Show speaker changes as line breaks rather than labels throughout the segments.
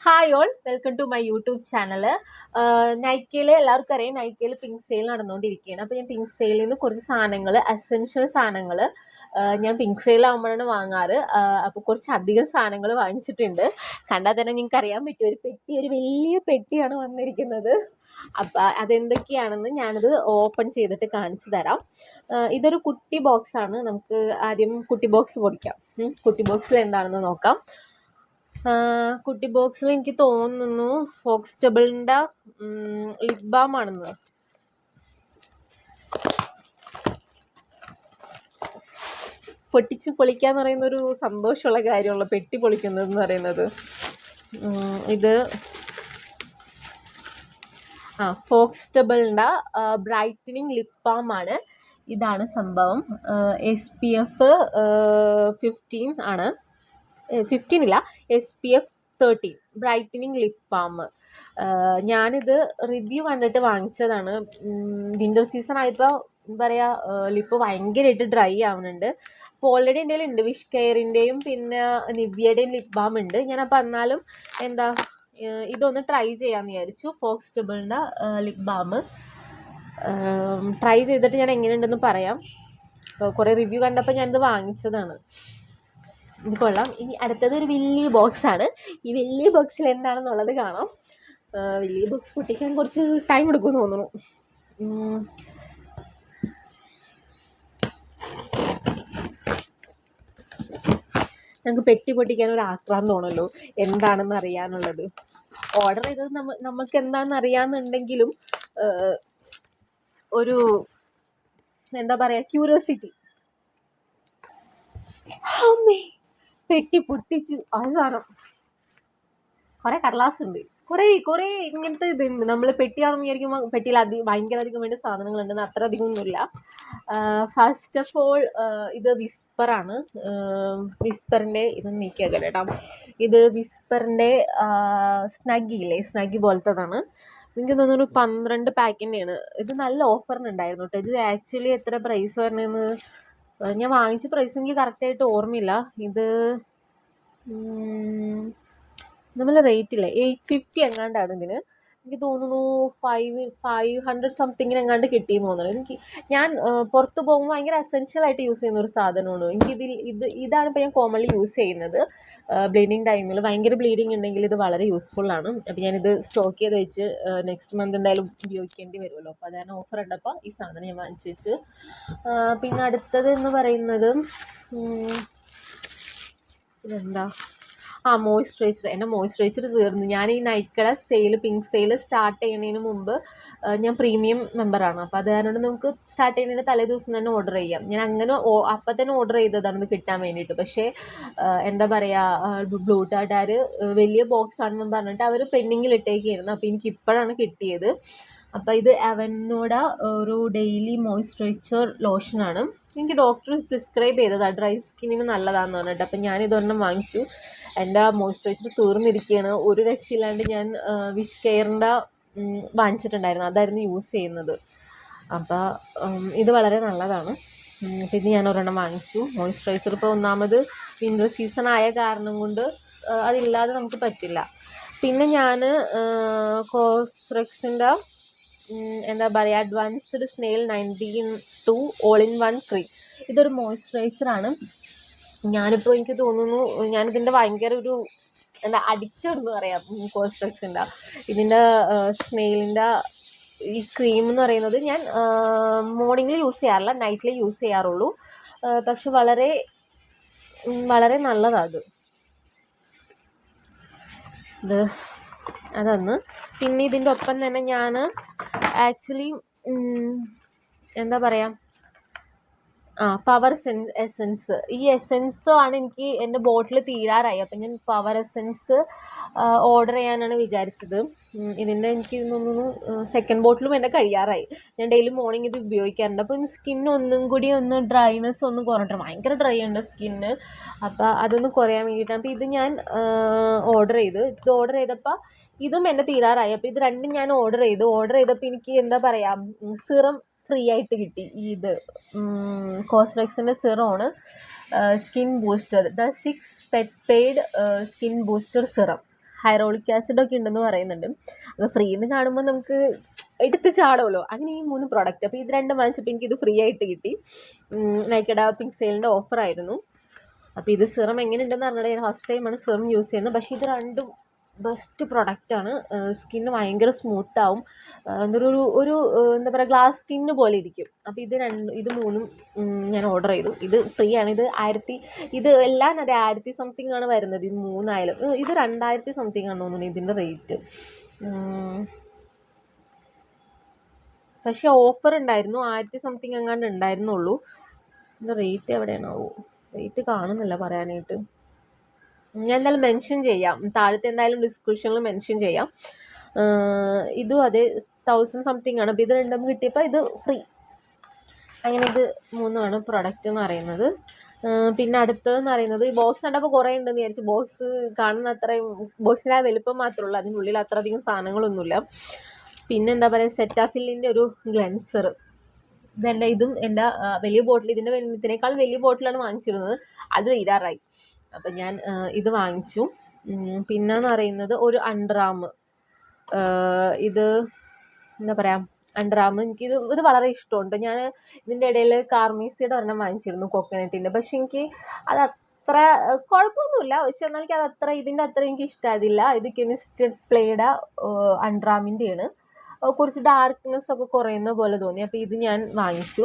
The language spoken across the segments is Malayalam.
Hi all, welcome to my YouTube channel. നൈക്കയിൽ എല്ലാവർക്കും അറിയാം, നൈക്കയിൽ പിങ്ക് സെയിൽ നടന്നുകൊണ്ടിരിക്കുകയാണ്. അപ്പോൾ ഞാൻ പിങ്ക് സെയിലിൽ നിന്ന് കുറച്ച് സാധനങ്ങൾ, അസെൻഷ്യൽ സാധനങ്ങൾ ഞാൻ പിങ്ക് സെയിലാകുമ്പോഴാണ് വാങ്ങാറ്. അപ്പോൾ കുറച്ച് അധികം സാധനങ്ങൾ വാങ്ങിച്ചിട്ടുണ്ട്. കണ്ടാൽ തന്നെ നിങ്ങൾക്ക് അറിയാൻ പറ്റും, ഒരു വലിയ പെട്ടിയാണ് വന്നിരിക്കുന്നത്. അപ്പം അതെന്തൊക്കെയാണെന്ന് ഞാനത് ഓപ്പൺ ചെയ്തിട്ട് കാണിച്ചു തരാം. ഇതൊരു കുട്ടി ബോക്സാണ്. നമുക്ക് ആദ്യം കുട്ടി ബോക്സ് പൊടിക്കാം. കുട്ടി ബോക്സിൽ എന്താണെന്ന് നോക്കാം. കുട്ടി ബോക്സിൽ എനിക്ക് തോന്നുന്നു ഫോക്സ്റ്റബിളിൻ്റെ ലിപ് ബാം ആണെന്ന്. പൊളിക്കാന്ന് പറയുന്നൊരു സന്തോഷമുള്ള കാര്യമുള്ള പെട്ടി പൊളിക്കുന്നതെന്ന് പറയുന്നത്. ഇത് ഫോക്സ്റ്റബിളിൻ്റെ ബ്രൈറ്റനിങ് ലിപ് ബാം ആണ്. ഇതാണ് സംഭവം. SPF 15 ആണ്. 15 ഇല്ല, SPF 13 ബ്രൈറ്റനിങ് ലിപ് ബാം. ഞാനിത് റിവ്യൂ കണ്ടിട്ട് വാങ്ങിച്ചതാണ്. വിൻ്റർ സീസൺ ആയപ്പോൾ എന്താ പറയുക, ലിപ്പ് ഭയങ്കരമായിട്ട് ഡ്രൈ ആവുന്നുണ്ട്. അപ്പോൾ ഓൾറെഡി എൻ്റെ കയ്യിലുണ്ട് വിഷ് കെയറിൻ്റെയും പിന്നെ നിവ്യയുടെയും ലിപ് ബാം ഉണ്ട്. ഞാനപ്പോൾ എന്നാലും ഇതൊന്ന് ട്രൈ ചെയ്യാമെന്ന് വിചാരിച്ചു. ഫോക്സ്റ്റബിളിൻ്റെ ലിപ് ബാം ട്രൈ ചെയ്തിട്ട് ഞാൻ എങ്ങനെയുണ്ടെന്ന് പറയാം. കുറേ റിവ്യൂ കണ്ടപ്പോൾ ഞാനിത് വാങ്ങിച്ചതാണ്. ഇത് കൊള്ളാം. ഇനി അടുത്തത് ഒരു വലിയ ബോക്സാണ്. ഈ വലിയ ബോക്സിൽ എന്താണെന്നുള്ളത് കാണാം. വലിയ ബോക്സ് പൊട്ടിക്കാൻ കുറച്ച് ടൈം എടുക്കുമെന്ന് തോന്നുന്നു. ഞങ്ങൾക്ക് പെട്ടി പൊട്ടിക്കാൻ ഒരു ആക്രാന്തം തോന്നല്ലോ, എന്താണെന്ന് അറിയാനുള്ളത്. ഓർഡർ ചെയ്തത് നമുക്ക് എന്താണെന്ന് അറിയാമെന്നുണ്ടെങ്കിലും ഒരു എന്താ പറയുക, ക്യൂരിയോസിറ്റി. പെട്ടി പൊട്ടിച്ചു. അവസാനം കുറേ കടലാസ് ഉണ്ട്, കുറേ ഇങ്ങനത്തെ ഇതുണ്ട്. നമ്മൾ പെട്ടിയാണെന്ന് വിചാരിക്കുമ്പോൾ പെട്ടിയിൽ ഭയങ്കര അധികം വേണ്ട സാധനങ്ങളുണ്ടെന്ന് അത്ര അധികമൊന്നുമില്ല. ഫസ്റ്റ് ഓഫ് ഓൾ ഇത് വിസ്പറാണ്. വിസ്പറിൻ്റെ ഇത് നീക്കിയാൽ കേട്ടോ. ഇത് വിസ്പറിൻ്റെ സ്നഗ്ഗി പോലത്തതാണ്. എനിക്ക് തോന്നുന്നു 12 പാക്കിൻ്റെയാണ്. ഇത് നല്ല ഓഫറിനുണ്ടായിരുന്നു കേട്ടോ. ഇത് ആക്ച്വലി എത്ര പ്രൈസ് പറഞ്ഞതെന്ന് ഞാൻ വാങ്ങിച്ച പ്രൈസ് എനിക്ക് കറക്റ്റായിട്ട് ഓർമ്മയില്ല. ഇത് നമ്മൾ റേറ്റില്ലേ 850 എങ്ങാണ്ടാണ് ഇതിന്. എനിക്ക് തോന്നുന്നു 500 സംതിങ്ങിന് എങ്ങാണ്ട് കിട്ടിയെന്ന് തോന്നുന്നു. ഞാൻ പുറത്ത് പോകുമ്പോൾ ഭയങ്കര എസെൻഷ്യലായിട്ട് യൂസ് ചെയ്യുന്ന ഒരു സാധനമാണ്. ഇതാണ് ഇപ്പോൾ ഞാൻ കോമൺലി യൂസ് ചെയ്യുന്നത്. ബ്ലീഡിങ് ടൈമിൽ ഭയങ്കര ബ്ലീഡിങ് ഉണ്ടെങ്കിൽ ഇത് വളരെ യൂസ്ഫുള്ളാണ്. അപ്പോൾ ഞാനിത് സ്റ്റോക്ക് ചെയ്ത് വെച്ച് നെക്സ്റ്റ് മന്ത് എന്തായാലും ഉപയോഗിക്കേണ്ടി വരുമല്ലോ. അപ്പോൾ അതാണ് ഓഫർ ഉണ്ടപ്പോൾ ഈ സാധനം ഞാൻ വാങ്ങിച്ചു വെച്ച്. പിന്നെ അടുത്തത് എന്ന് പറയുന്നത് ഇതെന്താ, മോയ്സ്ചറൈസർ. എൻ്റെ മോയ്സ്ചറൈസർ തീർന്നു. ഞാൻ ഈ നൈക്കയുടെ പിങ്ക് സെയിൽ സ്റ്റാർട്ട് ചെയ്യുന്നതിന് മുമ്പ് ഞാൻ പ്രീമിയം മെമ്പറാണ്. അപ്പോൾ അത് കാരണം നമുക്ക് സ്റ്റാർട്ട് ചെയ്യുന്നതിന് തലേ ദിവസം തന്നെ ഓർഡർ ചെയ്യാം. ഞാൻ അങ്ങനെ അപ്പം തന്നെ ഓർഡർ ചെയ്തതാണ് ഇത് കിട്ടാൻ വേണ്ടിയിട്ട്. പക്ഷേ എന്താ പറയുക, ബ്ലൂ ടാറ്റാർ വലിയ ബോക്സ് ആണെന്ന് പറഞ്ഞിട്ട് അവർ പെൻഡിങ്ങിൽ ഇട്ടേക്കായിരുന്നു. അപ്പോൾ എനിക്ക് ഇപ്പോഴാണ് കിട്ടിയത്. അപ്പോൾ ഇത് അവനോടെ ഒരു ഡെയിലി മോയ്സ്ചറൈസർ ലോഷനാണ്. എനിക്ക് ഡോക്ടർ പ്രിസ്ക്രൈബ് ചെയ്തതാണ്, ഡ്രൈ സ്കിന്നിന് നല്ലതാണെന്ന് പറഞ്ഞിട്ട്. അപ്പം ഞാനിതൊരെണ്ണം വാങ്ങിച്ചു. എൻ്റെ മോയ്സ്ചറൈസർ തീർന്നിരിക്കുകയാണ്. ഒരു രക്ഷയില്ലാണ്ട് ഞാൻ വിഷ് കെയറിൻ്റെ വാങ്ങിച്ചിട്ടുണ്ടായിരുന്നു, അതായിരുന്നു യൂസ് ചെയ്യുന്നത്. അപ്പോൾ ഇത് വളരെ നല്ലതാണ്. പിന്നെ ഞാൻ ഒരെണ്ണം വാങ്ങിച്ചു മോയ്സ്ചറൈസർ. ഇപ്പോൾ ഒന്നാമത് വിൻ്റർ സീസൺ ആയ കാരണം കൊണ്ട് അതില്ലാതെ നമുക്ക് പറ്റില്ല. പിന്നെ ഞാൻ കോസ്റെക്സിൻ്റെ എന്താ പറയുക, advanced snail 92 all in one cream. ഇതൊരു മോയ്സ്ചറൈസറാണ്. ഞാനിപ്പോൾ എനിക്ക് തോന്നുന്നു ഞാനിതിൻ്റെ ഭയങ്കര ഒരു അഡിക്റ്റ് എന്ന് പറയാം. കോസ്റെക്സിൻ്റെ ഇതിൻ്റെ സ്നെയിലിൻ്റെ ഈ ക്രീം എന്ന് പറയുന്നത് ഞാൻ മോർണിംഗിൽ യൂസ് ചെയ്യാറില്ല, നൈറ്റിൽ യൂസ് ചെയ്യാറുള്ളൂ. പക്ഷെ വളരെ വളരെ നല്ലതാണ് ഇത്. അതൊന്ന്. പിന്നെ ഇതിൻ്റെ ഒപ്പം തന്നെ ഞാൻ ആക്ച്വലി എന്താ പറയുക, പവർ എസെൻസ്. ഈ എസെൻസ് ആണ് എനിക്ക് എൻ്റെ ബോട്ടിൽ തീരാറായി. അപ്പം ഞാൻ പവർ എസെൻസ് ഓർഡർ ചെയ്യാനാണ് വിചാരിച്ചത്. ഇതിൻ്റെ എനിക്ക് തോന്നുന്നു സെക്കൻഡ് ബോട്ടിലും എൻ്റെ കഴിയാറായി. ഞാൻ ഡെയിലി മോർണിംഗ് ഇത് ഉപയോഗിക്കാറുണ്ട്. അപ്പം സ്കിന്ന് ഒന്നും കൂടി ഡ്രൈനെസ് ഒന്ന് കുറഞ്ഞിട്ട്, ഭയങ്കര ഡ്രൈ ഉണ്ട് സ്കിന്ന്. അപ്പോൾ അതൊന്ന് കുറയാൻ വേണ്ടിയിട്ടാണ്. അപ്പോൾ ഇത് ഞാൻ ഓർഡർ ചെയ്തപ്പോൾ ഇതും എൻ്റെ തീരാറായി. അപ്പോൾ ഇത് രണ്ടും ഞാൻ ഓർഡർ ചെയ്തപ്പോൾ എനിക്ക് എന്താ പറയുക, സിറം ഫ്രീ ആയിട്ട് കിട്ടി. ഇത് കോസ്റെക്സിൻ്റെ സിറമാണ് skin booster, the 6 paid skin booster serum. Hyaluronic ആസിഡൊക്കെ ഉണ്ടെന്ന് പറയുന്നുണ്ട്. അപ്പോൾ ഫ്രീ എന്ന് കാണുമ്പോൾ നമുക്ക് എടുത്ത് ചാടുമല്ലോ. അങ്ങനെ ഈ 3 പ്രോഡക്റ്റ്. അപ്പോൾ ഇത് 2 വാങ്ങിച്ചപ്പോൾ എനിക്കിത് ഫ്രീ ആയിട്ട് കിട്ടി. നൈക്കയുടെ പിങ്ക് സെയിലിൻ്റെ ഓഫറായിരുന്നു. അപ്പോൾ ഇത് സിറം എങ്ങനെയുണ്ടെന്ന് പറഞ്ഞാൽ ഞാൻ ഫസ്റ്റ് ടൈമാണ് സിറം യൂസ് ചെയ്യുന്നത്. പക്ഷേ ഇത് രണ്ടും ബെസ്റ്റ് പ്രൊഡക്റ്റാണ്. സ്കിന്ന് ഭയങ്കര സ്മൂത്താവും. ഒരു എന്താ പറയുക, ഗ്ലാസ് സ്കിന്ന് പോലെ ഇരിക്കും. അപ്പോൾ ഇത് 3ഉം ഞാൻ ഓർഡർ ചെയ്തു. ഇത് ഫ്രീ ആണ്. ഇത് എല്ലാം 1000 സംതിങ് ആണ് വരുന്നത്. ഇത് 3ആയാലും ഇത് 2000 സംതിങ് ആണ് തോന്നുന്നു ഇതിൻ്റെ റേറ്റ്. പക്ഷേ ഓഫർ ഉണ്ടായിരുന്നു. 1000 സംതിങ് എങ്ങാണ്ട് ഉണ്ടായിരുന്നുള്ളൂ. ഇതിൻ്റെ റേറ്റ് എവിടെയാണാവോ? റേറ്റ് കാണുന്നില്ല പറയാനായിട്ട്. ഞാൻ എന്തായാലും മെൻഷൻ ചെയ്യാം, താഴത്തെ എന്തായാലും ഡിസ്ക്രിപ്ഷനിൽ മെൻഷൻ ചെയ്യാം. ഇതും അതെ 1000 സംതിങ് ആണ്. അപ്പോൾ ഇത് രണ്ടും കിട്ടിയപ്പോൾ ഇത് ഫ്രീ. അങ്ങനെ ഇത് 3ആണ് പ്രൊഡക്റ്റ് എന്ന് പറയുന്നത്. പിന്നെ അടുത്തതെന്ന് പറയുന്നത് ഈ ബോക്സ് കണ്ടപ്പോൾ കുറേ ഉണ്ടെന്ന് വിചാരിച്ചു. ബോക്സ് കാണുന്ന അത്രയും ബോക്സിൻ്റെ ആ വലിപ്പം മാത്രമേ ഉള്ളൂ. അതിനുള്ളിൽ അത്ര അധികം സാധനങ്ങളൊന്നുമില്ല. പിന്നെ എന്താ പറയുക, സെറ്റാഫിലിൻ്റെ ഒരു ഗ്ലെൻസർ. ഇതും എൻ്റെ വലിയ ബോട്ടിൽ, ഇതിനേക്കാൾ വലിയ ബോട്ടിലാണ് വാങ്ങിച്ചിരുന്നത്. അത് തീരാറായി. അപ്പം ഞാൻ ഇത് വാങ്ങിച്ചു. പിന്നെന്ന് പറയുന്നത് ഒരു അണ്ടർ ആം. ഇത് എന്താ പറയുക, അണ്ടർ ആം ഇത് വളരെ ഇഷ്ടമുണ്ട്. ഞാൻ ഇതിൻ്റെ ഇടയിൽ കാർമീസിയുടെ ഒരെണ്ണം വാങ്ങിച്ചിരുന്നു, കോക്കനട്ടിൻ്റെ. പക്ഷെ എനിക്ക് അത് അത്ര കുഴപ്പമൊന്നുമില്ല. പക്ഷെ എന്നാൽ എനിക്ക് അത് ഇതിൻ്റെ അത്ര എനിക്ക് ഇഷ്ടമായതില്ല. ഇത് കെമിസ്റ്റ് പ്ലേയുടെ അണ്ടർ ആമിൻ്റെയാണ്. കുറച്ച് ഡാർക്ക്നെസ് ഒക്കെ കുറയുന്ന പോലെ തോന്നി. അപ്പോൾ ഇത് ഞാൻ വാങ്ങിച്ചു.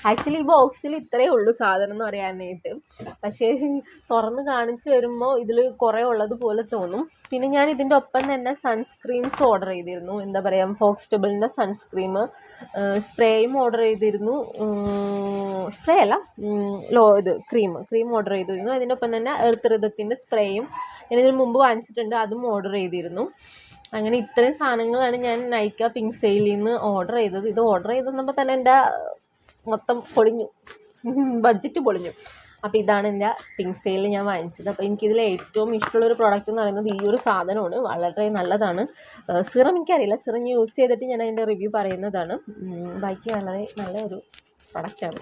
ആക്ച്വലി ഈ ബോക്സിൽ ഇത്രയേ ഉള്ളൂ സാധനം എന്ന് പറയാനായിട്ട്. പക്ഷേ തുറന്ന് കാണിച്ച് വരുമ്പോൾ ഇതിൽ കുറേ ഉള്ളതുപോലെ തോന്നും. പിന്നെ ഞാൻ ഇതിൻ്റെ ഒപ്പം തന്നെ സൺസ്ക്രീൻസ് ഓർഡർ ചെയ്തിരുന്നു. എന്താ പറയുക, ഫോക്സ്റ്റബിളിൻ്റെ സൺസ്ക്രീം, സ്പ്രേയും ഓർഡർ ചെയ്തിരുന്നു. സ്പ്രേ അല്ല, ക്രീം ഓർഡർ ചെയ്തിരുന്നു. അതിൻ്റെ ഒപ്പം തന്നെ എർത്ത് റിതത്തിൻ്റെ സ്പ്രേയും ഞാനിതിന് മുമ്പ് വാങ്ങിച്ചിട്ടുണ്ട്, അതും ഓർഡർ ചെയ്തിരുന്നു. അങ്ങനെ ഇത്രയും സാധനങ്ങളാണ് ഞാൻ നൈക്ക പിങ്ക് സെയിലിൽ നിന്ന് ഓർഡർ ചെയ്തത്. ഇത് ഓർഡർ ചെയ്തപ്പോൾ തന്നെ എൻ്റെ മൊത്തം പൊളിഞ്ഞു, ബഡ്ജറ്റ് പൊളിഞ്ഞു. അപ്പോൾ ഇതാണ് എൻ്റെ പിങ്ക് സെയിലിൽ ഞാൻ വാങ്ങിച്ചത്. അപ്പോൾ എനിക്കിതിൽ ഏറ്റവും ഇഷ്ടമുള്ളൊരു പ്രോഡക്റ്റ് എന്ന് പറയുന്നത് ഈ ഒരു സാധനമാണ്. വളരെ നല്ലതാണ്. സിറം എനിക്കറിയില്ല, സിറം യൂസ് ചെയ്തിട്ട് ഞാൻ അതിൻ്റെ റിവ്യൂ പറയുന്നതാണ്. ബാക്കി വളരെ നല്ലൊരു പ്രൊഡക്റ്റാണ്.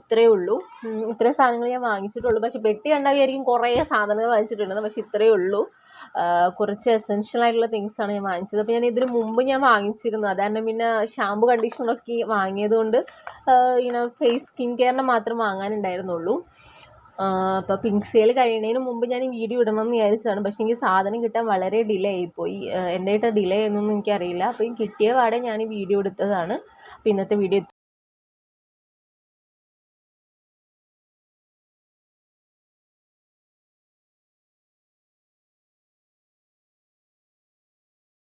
ഇത്രയേ ഉള്ളൂ. ഇത്രയും സാധനങ്ങൾ ഞാൻ വാങ്ങിച്ചിട്ടുള്ളൂ. പക്ഷേ പെട്ടി കണ്ടായിരിക്കും കുറേ സാധനങ്ങൾ വാങ്ങിച്ചിട്ടുണ്ടെന്ന്. പക്ഷേ ഇത്രയേ ഉള്ളൂ. കുറച്ച് എസെൻഷ്യൽ ആയിട്ടുള്ള തിങ്സാണ് ഞാൻ വാങ്ങിച്ചത്. അപ്പോൾ ഞാൻ ഇതിന് മുമ്പ് ഞാൻ വാങ്ങിച്ചിരുന്നു. അതാണ് പിന്നെ ഷാമ്പു കണ്ടീഷണറൊക്കെ വാങ്ങിയത് കൊണ്ട് ഇങ്ങനെ ഫേസ് സ്കിൻ കെയറിന് മാത്രം വാങ്ങാനുണ്ടായിരുന്നുള്ളൂ. അപ്പോൾ പിങ്ക് സെയിൽ കഴിയുന്നതിന് മുമ്പ് ഞാൻ ഈ വീഡിയോ ഇടണമെന്ന് വിചാരിച്ചതാണ്. പക്ഷേ എനിക്ക് സാധനം കിട്ടാൻ വളരെ ഡിലേ ആയിപ്പോയി. എന്തായിട്ടാണ് ഡിലേ എന്നൊന്നും എനിക്കറിയില്ല. അപ്പോൾ കിട്ടിയ പാടെ ഞാൻ ഈ വീഡിയോ എടുത്തതാണ്. അപ്പോൾ ഇന്നത്തെ വീഡിയോ